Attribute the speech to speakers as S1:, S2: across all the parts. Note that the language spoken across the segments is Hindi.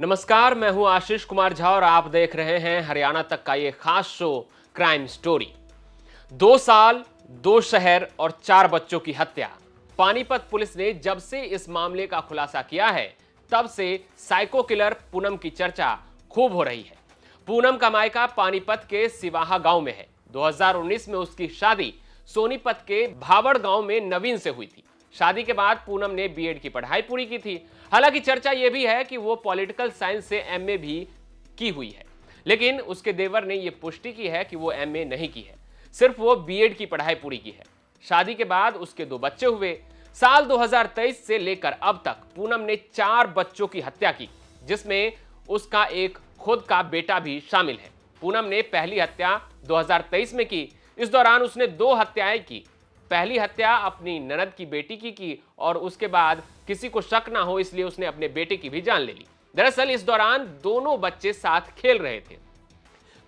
S1: नमस्कार, मैं हूं आशीष कुमार झा और आप देख रहे हैं हरियाणा तक का ये खास शो क्राइम स्टोरी। 2 साल, 2 शहर और 4 बच्चों की हत्या। पानीपत पुलिस ने जब से इस मामले का खुलासा किया है तब से साइको किलर पूनम की चर्चा खूब हो रही है। पूनम का मायका पानीपत के सिवाहा गांव में है। 2019 में उसकी शादी सोनीपत के भावड़ गांव में नवीन से हुई थी। शादी के बाद पूनम ने बीएड की पढ़ाई पूरी की थी। हालांकि चर्चा यह भी है कि वो पॉलिटिकल साइंस से एमए भी की हुई है, लेकिन उसके देवर ने यह पुष्टि की है कि वो एमए नहीं की है, सिर्फ वो बीएड की पढ़ाई पूरी की है। शादी के बाद उसके 2 बच्चे हुए। साल 2023 से लेकर अब तक पूनम ने 4 बच्चों की हत्या की, जिसमें उसका एक खुद का बेटा भी शामिल है। पूनम ने पहली हत्या 2023 में की। इस दौरान उसने 2 हत्याएं की। पहली हत्या अपनी ननद की बेटी की और उसके बाद किसी को शक ना हो इसलिए उसने अपने बेटे की भी जान ले ली। दरअसल इस दौरान दोनों बच्चे साथ खेल रहे थे।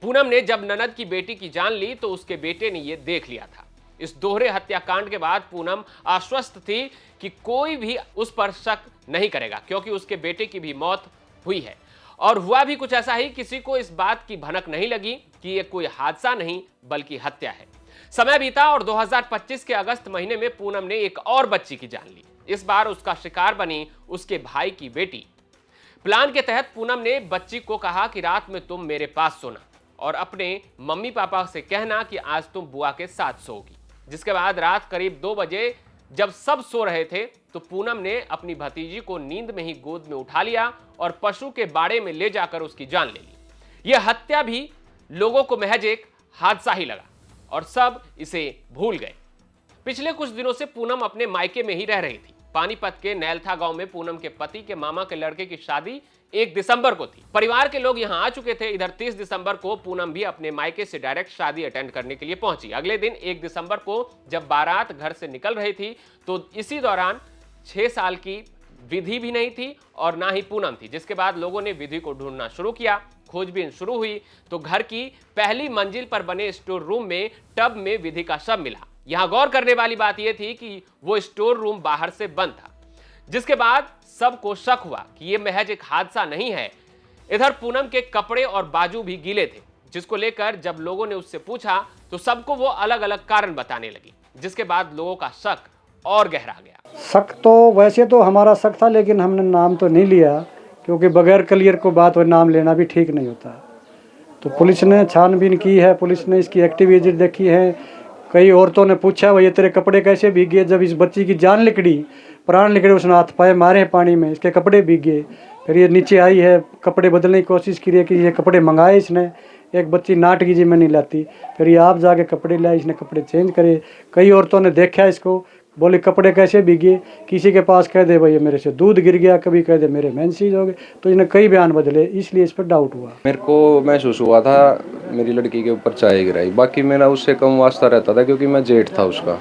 S1: पूनम ने जब ननद की बेटी की जान ली तो उसके बेटे ने यह देख लिया था। इस दोहरे हत्याकांड के बाद पूनम आश्वस्त थी कि कोई भी उस पर शक नहीं करेगा, क्योंकि उसके बेटे की भी मौत हुई है। और हुआ भी कुछ ऐसा ही, किसी को इस बात की भनक नहीं लगी कि यह कोई हादसा नहीं बल्कि हत्या है। समय बीता और 2025 के अगस्त महीने में पूनम ने एक और बच्ची की जान ली। इस बार उसका शिकार बनी उसके भाई की बेटी। प्लान के तहत पूनम ने बच्ची को कहा कि रात में तुम मेरे पास सोना और अपने मम्मी पापा से कहना कि आज तुम बुआ के साथ सोओगी। जिसके बाद रात करीब 2 बजे जब सब सो रहे थे तो पूनम ने अपनी भतीजी को नींद में ही गोद में उठा लिया और पशु के बाड़े में ले जाकर उसकी जान ले ली। यह हत्या भी लोगों को महज एक हादसा ही लगा और सब इसे भूल गए। पिछले कुछ दिनों से पूनम अपने मायके में ही रह रही थी। पानीपत के नैलथा गांव में पूनम के पति के मामा के लड़के की शादी 1 दिसंबर को थी। परिवार के लोग यहां आ चुके थे। इधर 30 दिसंबर को पूनम भी अपने मायके से डायरेक्ट शादी अटेंड करने के लिए पहुंची। अगले दिन 1 दिसंबर को जब बारात घर से निकल रही थी तो इसी दौरान 6 साल की विधि भी नहीं थी और ना ही पूनम थी। जिसके बाद लोगों ने विधि को ढूंढना शुरू किया। खोजबीन शुरू हुई तो घर की पहली मंजिल पर बने स्टोर रूम में टब में विधि का शव मिला। यहां गौर करने वाली बात यह थी कि वो स्टोर रूम बाहर से बंद था, जिसके बाद सबको शक हुआ कि यह महज एक हादसा नहीं है। इधर पूनम के कपड़े और बाजू भी गीले थे, जिसको लेकर जब लोगों ने उससे पूछा तो सबको वो अलग अलग कारण बताने लगी, जिसके बाद लोगों का शक और गहरा गया।
S2: शक तो वैसे तो हमारा शक था, लेकिन हमने नाम तो नहीं लिया, क्योंकि बगैर क्लियर को बात और नाम लेना भी ठीक नहीं होता। तो पुलिस ने छानबीन की है, पुलिस ने इसकी एक्टिविटी देखी है। कई औरतों ने पूछा भाई ये तेरे कपड़े कैसे भीगे। जब इस बच्ची की जान निकली, प्राण निकले, उसने हाथ पाए मारे पानी में, इसके कपड़े भीगे। फिर ये नीचे आई है, कपड़े बदलने की कोशिश की है कि ये कपड़े मंगाए इसने। एक बच्ची नाट की जी मैं नहीं लाती, फिर ये आप जाके कपड़े लाए, इसने कपड़े चेंज करे। कई औरतों ने देखा इसको, बोले कपड़े कैसे भीगे। किसी के पास कह दे भाई मेरे से दूध गिर गया, कभी कह दे मेरे मेंसेस हो गए। तो इसने कई बयान बदले, इसलिए इस पर डाउट हुआ।
S3: मेरे को महसूस हुआ था मेरी लड़की के ऊपर चाय गिराई। बाकी मेरा उससे कम वास्ता रहता था, क्योंकि मैं जेठ था उसका।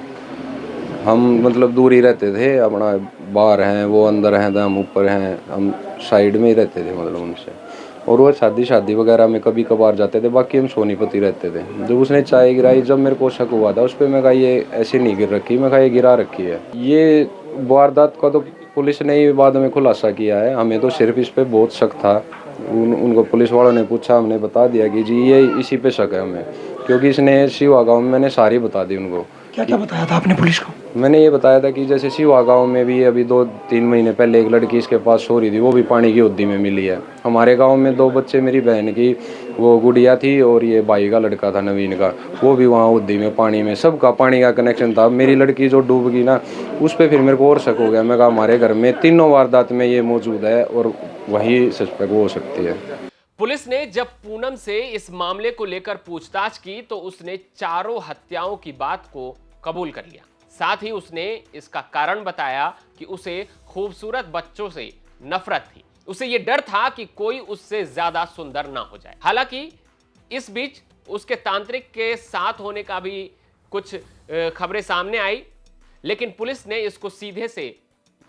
S3: हम मतलब दूर ही रहते थे, अपना बाहर हैं वो अंदर हैं तो हम ऊपर हैं, हम साइड में ही रहते थे मतलब उनसे। और वो शादी वगैरह में कभी कभार जाते थे, बाकी हम सोनीपत ही रहते थे। जब उसने चाय गिराई, जब मेरे को शक हुआ था उस पर, मैं कहा ये ऐसे नहीं गिर रखी, मैं कहा ये गिरा रखी है। ये वारदात का तो पुलिस ने ही बाद में खुलासा किया है, हमें तो सिर्फ इस पर बहुत शक था। उनको पुलिस वालों ने पूछा, हमने बता दिया कि जी ये इसी पे शक है हमें, क्योंकि इसने शिवा गाँव में, मैंने सारी बता दी उनको।
S2: क्या क्या बताया था आपने पुलिस को?
S3: मैंने ये बताया था कि जैसे शिवा गाँव में भी अभी 2-3 महीने पहले एक लड़की इसके पास सो रही थी, वो भी पानी की होद्दी में मिली है। हमारे गांव में 2 बच्चे, मेरी बहन की वो गुड़िया थी और ये भाई का लड़का था नवीन का, वो भी वहाँ होद्दी में पानी में, सबका पानी का कनेक्शन था। मेरी लड़की जो डूब गई ना, उस पर फिर मेरे को और शक हो गया। मैं कहा हमारे घर में तीनों वारदात में ये मौजूद है और वही सस्पेक्ट हो सकती है।
S1: पुलिस ने जब पूनम से इस मामले को लेकर पूछताछ की तो उसने 4 हत्याओं की बात को कबूल कर लिया। साथ ही उसने इसका कारण बताया कि उसे खूबसूरत बच्चों से नफरत थी। उसे यह डर था कि कोई उससे ज्यादा सुंदर ना हो जाए। हालांकि इस बीच उसके तांत्रिक के साथ होने का भी कुछ खबरें सामने आई, लेकिन पुलिस ने इसको सीधे से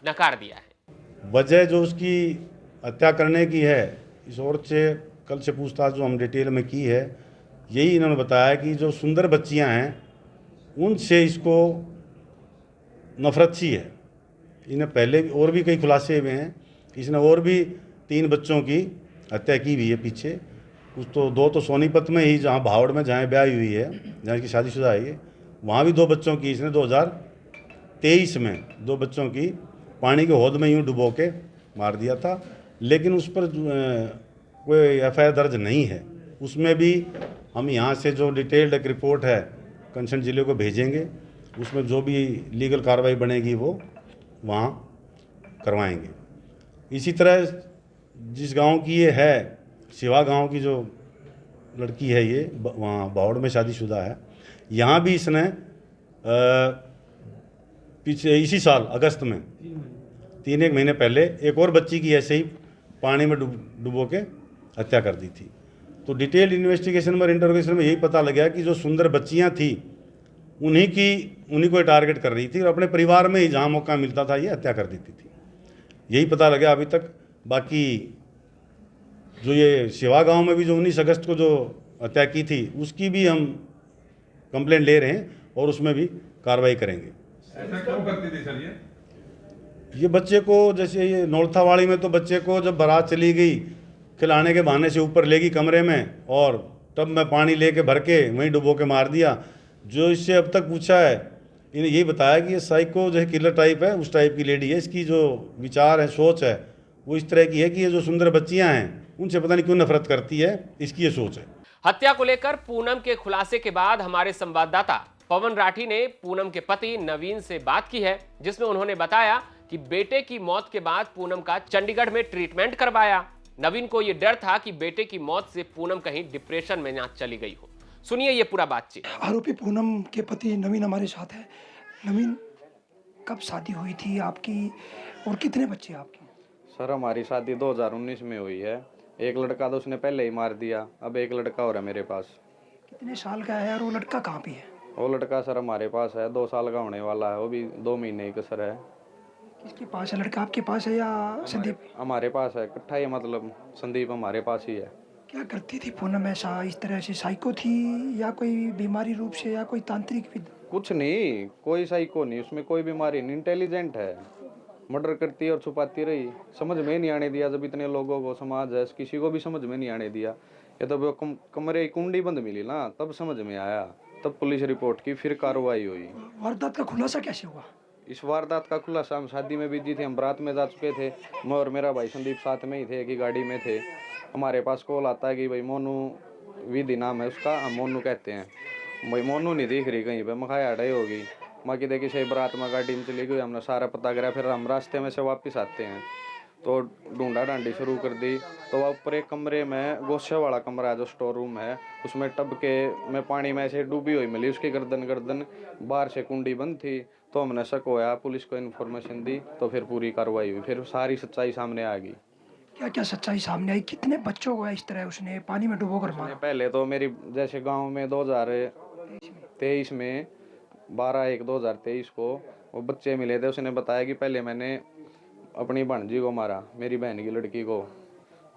S1: नकार दिया है।
S4: वजह जो उसकी हत्या करने की है, इस औरत से कल से पूछताछ जो हम डिटेल में की है, यही इन्होंने बताया कि जो सुंदर बच्चियां हैं उनसे इसको नफरत सी है। इन्हें पहले और भी कई खुलासे हुए हैं, इसने और भी 3 बच्चों की हत्या की हुई है पीछे। कुछ तो 2 तो सोनीपत में ही, जहाँ भावड़ में जहाँ ब्याह हुई है, जहाँ इसकी शादीशुदा है ये, वहाँ भी 2 बच्चों की इसने 2023 में 2 बच्चों की पानी के हौद में यूँ डुबो के मार दिया था। लेकिन उस पर कोई FIR दर्ज नहीं है। उसमें भी हम यहाँ से जो डिटेल्ड एक रिपोर्ट है कंसर्न जिले को भेजेंगे, उसमें जो भी लीगल कार्रवाई बनेगी वो वहाँ करवाएंगे। इसी तरह जिस गांव की ये है, शिवा गांव की जो लड़की है ये, वहाँ बावड़ में शादीशुदा है, यहाँ भी इसने पीछे इसी साल अगस्त में 3 महीने पहले एक और बच्ची की ऐसे ही पानी में डुबो के हत्या कर दी थी। तो डिटेल्ड इन्वेस्टिगेशन और इंटरोगेशन में यही पता लगा कि जो सुंदर बच्चियां थी उन्हीं को टारगेट कर रही थी और अपने परिवार में ही जहां मौका मिलता था ये हत्या कर देती थी। यही पता लगा अभी तक। बाकी जो ये शिवा गांव में भी जो 19 अगस्त को जो हत्या की थी उसकी भी हम कंप्लेंट ले रहे हैं और उसमें भी कार्रवाई करेंगे।
S5: ऐसा क्यों करती थी सर
S4: ये बच्चे को, जैसे ये नौलथावाड़ी में तो बच्चे को जब बारात चली गई खिलाने के बहाने से ऊपर ले गई कमरे में और टब में पानी लेके भर के वहीं डुबो के मार दिया। जो इससे अब तक पूछा है इन्हें यही बताया कि ये साइको जो है किलर टाइप है, उस टाइप की लेडी है। इसकी जो विचार है, सोच है, वो इस तरह की है कि ये जो सुंदर बच्चियां हैं उनसे पता नहीं क्यों नफरत करती है, इसकी ये सोच है।
S1: हत्या को लेकर पूनम के खुलासे के बाद हमारे संवाददाता पवन राठी ने पूनम के पति नवीन से बात की है, जिसमें उन्होंने बताया कि बेटे की मौत के बाद पूनम का चंडीगढ़ में ट्रीटमेंट करवाया। नवीन को यह डर था कि बेटे की मौत से पूनम कहीं डिप्रेशन में ना चली गई हो। सुनिए ये पूरा बातचीत।
S6: आरोपी पूनम के पति नवीन हमारे साथ है। नवीन, कब शादी हुई थी आपकी और कितने बच्चे आपके?
S7: सर हमारी शादी 2019 में हुई है। एक लड़का तो उसने पहले ही मार दिया, अब एक लड़का और है मेरे पास।
S6: कितने साल का है और वो लड़का कहाँ पे है?
S7: वो लड़का सर हमारे पास है, 2 साल का होने वाला है, वो भी 2 महीने की सर है।
S6: किसके पास है लड़का? आपके पास है या संदीप?
S7: हमारे पास है, इकट्ठा ही, मतलब संदीप हमारे पास ही है।
S6: क्या करती थी पूनम? ऐसा इस तरह से साइको थी या कोई बीमारी रूप से या कोई तांत्रिक
S7: कुछ नहीं, कोई साइको नहीं, उसमें कोई बीमारी नहीं, इंटेलिजेंट है। मर्डर करती और छुपाती रही, समझ में नहीं आने दिया। जब इतने लोगों को, समाज है, किसी को भी समझ में नहीं आने दिया। ये तो वो कमरे की कुंडी बंद मिली ना, तब समझ में आया, तब पुलिस रिपोर्ट की, फिर कार्रवाई हुई।
S6: वारदात का खुलासा कैसे हुआ?
S7: इस वारदात का खुलासा, हम शादी में बिजी थे, हम बारात में जा चुके थे, मैं और मेरा भाई संदीप साथ में ही थे, एक ही गाड़ी में थे। हमारे पास कॉल आता है कि भाई मोनू, विधि नाम है उसका, हम मोनू कहते हैं, भाई मोनू नहीं दिख रही कहीं पे, मखाया अड़ाई होगी। माँ की देखी सही बारात में गाड़ी में चली गई, हमने सारा पता करा। फिर हम रास्ते में से वापस आते हैं तो ढूंढा ढांडी शुरू कर दी। तो वहाँ ऊपर एक कमरे में, गोशे वाला कमरा है जो स्टोर रूम है, उसमें टब के में पानी में ऐसे डूबी हुई मिली, उसकी गर्दन बाहर से कुंडी बंद थी। तो हमने शक होया, पुलिस को इन्फॉर्मेशन दी, तो फिर पूरी कार्रवाई हुई, फिर सारी सच्चाई सामने आ गई।
S6: क्या क्या सच्चाई सामने आई? कितने बच्चों को इस तरह उसने पानी में डुबो कर मारा?
S7: पहले तो मेरी जैसे गाँव में 2023 में 12/1/2023 को वो बच्चे मिले थे। उसने बताया कि पहले मैंने अपनी भांजी को मारा, मेरी बहन की लड़की को।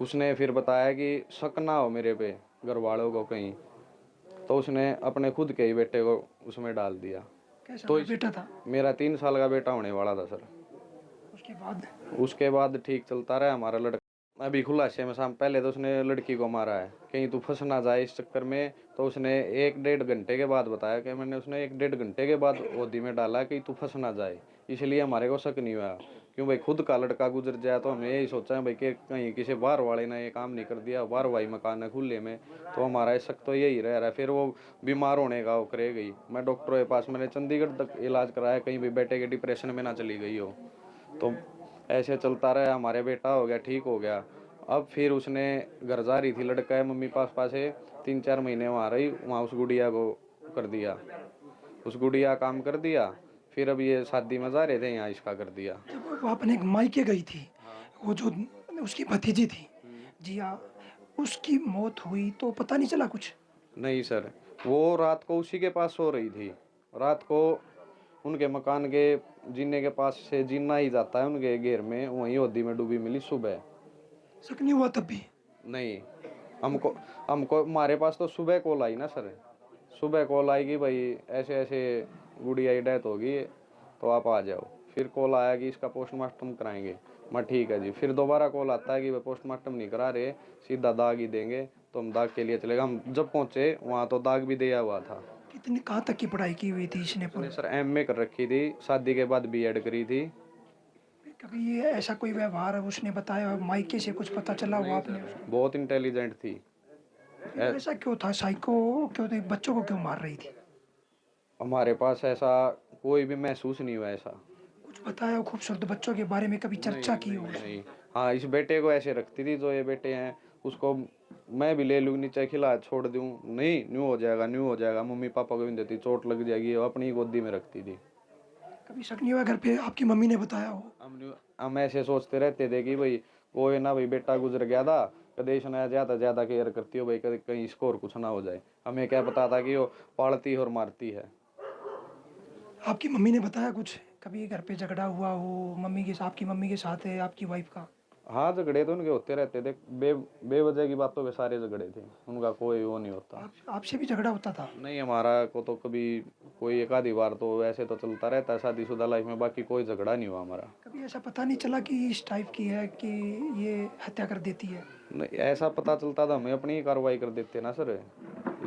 S7: उसने फिर बताया कि शक ना हो मेरे पे घर वालों को कहीं, तो उसने अपने खुद के ही बेटे को उसमें डाल दिया।
S6: कैसा
S7: तो
S6: बेटा था?
S7: मेरा 3 साल का बेटा होने वाला था सर। उसके बाद ठीक चलता रहा हमारा लड़का। अभी खुलासे में शाम पहले तो उसने लड़की को मारा है, कहीं तू फंस ना जाए इस चक्कर में। तो उसने 1-1.5 घंटे के बाद बताया कि मैंने उसने 1-1.5 घंटे के बाद ओदी में डाला कि तू फंस ना जाए। इसलिए हमारे को शक नहीं हुआ, क्यों भाई खुद का लड़का गुजर जाए तो हमने यही सोचा है भाई कि कहीं किसी बाहर वाले ने ये काम नहीं कर दिया, बाहर वाई मकान है खुले में, तो हमारा शक तो यही रह रहा है। फिर वो बीमार होने का वो करे गई। मैं डॉक्टरों के पास, मैंने चंडीगढ़ तक इलाज कराया, कहीं भी बेटे के डिप्रेशन में ना चली गई हो। तो ऐसे चलता रहा, हमारे बेटा हो गया, ठीक हो गया। अब फिर उसने घर जा रही थी, लड़का है मम्मी पास से 3-4 महीने वहाँ रही, वहाँ उस गुड़िया को कर दिया, उस गुड़िया काम कर दिया। फिर अब ये शादी में जा रहे थे, यहाँ इसका कर दिया।
S6: जब वो अपने मायके गई थी, वो जो उसकी भतीजी थी जिया, उसकी मौत हुई तो पता नहीं चला कुछ?
S7: नहीं सर, वो रात को उसी के पास सो रही थी। रात को उनके मकान के जीने के पास से जीना ही जाता है उनके घेर में, वहीं ओदी में डूबी मिली। सुबह
S6: शक नहीं हुआ तब भी?
S7: नहीं, हमको हमारे पास तो सुबह कॉल आई ना सर, सुबह कॉल आई कि भाई ऐसे ऐसे गुड़िया की डेथ होगी तो आप आ जाओ। फिर कॉल आया कि इसका पोस्टमार्टम कराएंगे। मैं ठीक है जी। फिर दोबारा कॉल आता है कि वे पोस्टमार्टम नहीं करा रहे, सीधा दाग ही देंगे। तो हम दाग के लिए चलेगा। हम जब पहुंचे वहाँ तो दाग भी दिया हुआ था।
S6: कितनी कहाँ तक की पढ़ाई की हुई थी इसने?
S7: उसने सर एमए कर रखी थी, शादी के बाद बीएड करी थी।
S6: कभी ये ऐसा कोई व्यवहार उसने बताया, मायके से कुछ पता चला हुआ आपने?
S7: बहुत इंटेलिजेंट थी।
S6: ऐसा क्यों था? साइको क्यों थी? बच्चों को क्यों मार रही थी?
S7: हमारे पास ऐसा कोई भी महसूस नहीं हुआ ऐसा।
S6: कुछ बताया खूबसूरत बच्चों के बारे में? कभी चर्चा की हो?
S7: नहीं। हाँ, इस बेटे को ऐसे रखती थी, जो ये बेटे हैं उसको मैं भी ले लूँ, नीचे खिला छोड़ दूँ, नहीं न्यू हो जाएगा, न्यू हो जाएगा, मम्मी पापा को भी देती, चोट लग जाएगी, वो अपनी गोदी में रखती थी।
S6: कभी शक नहीं हुआ घर पे आपकी मम्मी ने बताया हो?
S7: हम ऐसे सोचते रहते थे कि भाई कोई ना, भाई बेटा गुजर गया था, कभी इसने ज़्यादा केयर करती हो भाई, कभी कहीं इसको और कुछ ना हो जाए। हमें क्या पता था कि वो पालती और मारती है।
S6: आपकी मम्मी ने बताया कुछ? कभी घर पे झगड़ा हुआ हो मम्मी के साथ? आपकी मम्मी के साथ है आपकी वाइफ का?
S7: हाँ, झगड़े तो उनके होते रहते थे, बेवजह की बातों पे सारे झगड़े थे, उनका कोई वो नहीं होता।
S6: आपसे भी झगड़ा होता था?
S7: नहीं, हमारा को तो कभी कोई एक आधी बार तो ऐसे तो चलता रहता है शादीशुदा लाइफ में, बाकी कोई झगड़ा नहीं हुआ हमारा।
S6: कभी ऐसा पता नहीं चला कि इस टाइप की है कि ये हत्या कर देती है?
S7: नहीं, ऐसा पता चलता था हमें अपनी ही कार्रवाई कर देते ना सर।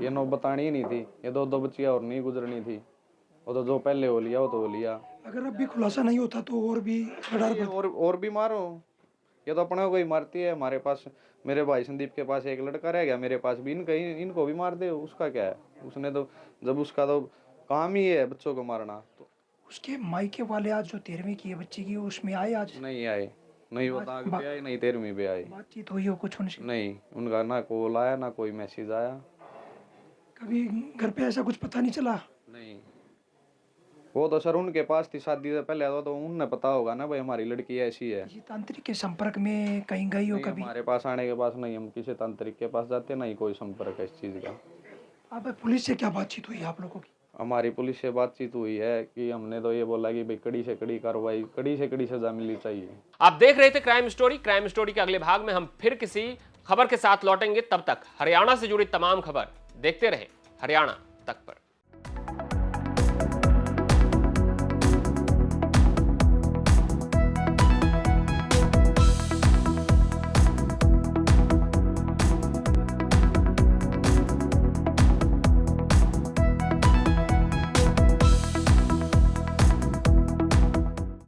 S7: ये नौ बतानी ही नहीं थी, ये दो बच्चियाँ और नहीं गुजरनी थी। वो तो जो पहले हो लिया वो तो हो लिया।
S6: अगर अब भी खुलासा नहीं होता तो और भी डर
S7: और भी मारो, ये तो अपने को ही मारती है। हमारे पास, मेरे भाई संदीप के पास एक लड़का रह गया, मेरे पास भी इनको भी मार दे, उसका क्या है? उसने तो जब उसका तो काम ही है बच्चों को मारना। तो
S6: उसके मायके वाले आज जो 13वीं की है बच्ची की, उसमें आए आज?
S7: नहीं आए, नहीं वो दाग पे आए, नहीं 13वीं पे आए।
S6: बातचीत हुई हो कुछ उनसे?
S7: नहीं, उनका ना कॉल आया ना कोई मैसेज आया।
S6: कभी घर पे ऐसा कुछ पता नहीं चला?
S7: नहीं, वो तो सर उनके पास थी शादी से पहले, तो उन्हें पता होगा ना भाई हमारी लड़की ऐसी है।
S6: किसी तांत्रिक के संपर्क में कहीं गई हो
S7: नहीं,
S6: कभी?
S7: हमारे पास आने के पास नहीं, हम किसी तांत्रिक के पास जाते नहीं, कोई संपर्क है इस चीज़ का।
S6: अब पुलिस से क्या बातचीत हुई आप लोगों की?
S7: हमारी पुलिस से बातचीत हुई है कि हमने तो ये बोला कि भाई कड़ी से कड़ी कार्रवाई, कड़ी से कड़ी सजा मिलनी चाहिए।
S1: आप देख रहे थे क्राइम स्टोरी के अगले भाग में हम फिर किसी खबर के साथ लौटेंगे। तब तक हरियाणा से जुड़ी तमाम खबर देखते रहे हरियाणा तक पर।